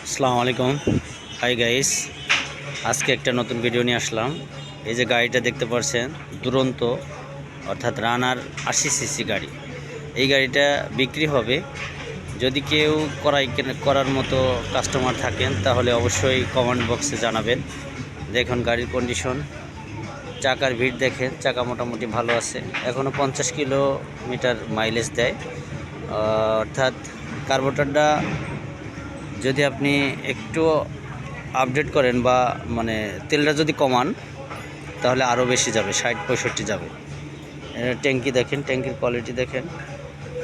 আসসালামু আলাইকুম। Hi guys, আজকে একটা নতুন ভিডিও নিয়ে আসলাম। এই যে গাড়িটা দেখতে পাচ্ছেন, দুরন্ত অর্থাৎ রানার 80 সিসি গাড়ি। এই গাড়িটা বিক্রি হবে। যদি কেউ করার মতো কাস্টমার থাকেন তাহলে অবশ্যই কমেন্ট বক্সে জানাবেন। দেখুন গাড়ির কন্ডিশন, চাকার ভিড় দেখেন, চাকা মোটামুটি ভালো আছে। এখনও 50 কিলোমিটার মাইলেজ দেয়। অর্থাৎ কার্বোরেটরটা যদি আপনি একটু আপডেট করেন বা মানে তেলটা যদি কমান তাহলে আরও বেশি যাবে, 60-65 যাবে। ট্যাঙ্কি দেখেন, ট্যাঙ্কির কোয়ালিটি দেখেন।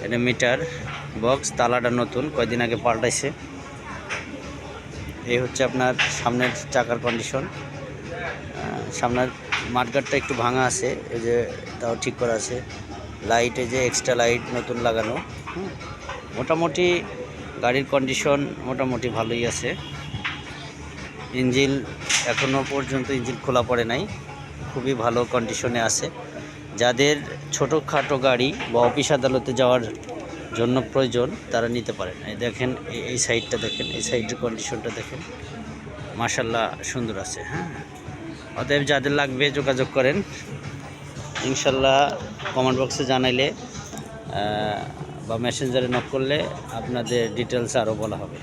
এটা মিটার বক্স, তালাটা নতুন, কয়দিন আগে পাল্টাইছে। এই হচ্ছে আপনার সামনের চাকার কন্ডিশন। সামনের মাঠগাটটা একটু ভাঙা আছে, এই যে তাও ঠিক করা আছে। লাইট, এই যে এক্সট্রা লাইট নতুন লাগানো। মোটামুটি গাড়ির কন্ডিশন মোটামুটি ভালোই আছে। ইঞ্জিন এখনও পর্যন্ত ইঞ্জিন খোলা পড়ে নাই, খুবই ভালো কন্ডিশনে আছে। যাদের ছোটোখাটো গাড়ি বা অফিস আদালতে যাওয়ার জন্য প্রয়োজন তারা নিতে পারেন। এই দেখেন, এই সাইডটা দেখেন, এই সাইডের কন্ডিশনটা দেখেন, মাশাল্লাহ সুন্দর আছে। হ্যাঁ, অতএব যাদের লাগবে যোগাযোগ করেন ইনশাল্লাহ। কমেন্ট বক্সে জানাইলে বা মেসেঞ্জারে নক করলে আপনাদের ডিটেলস আরও বলা হবে।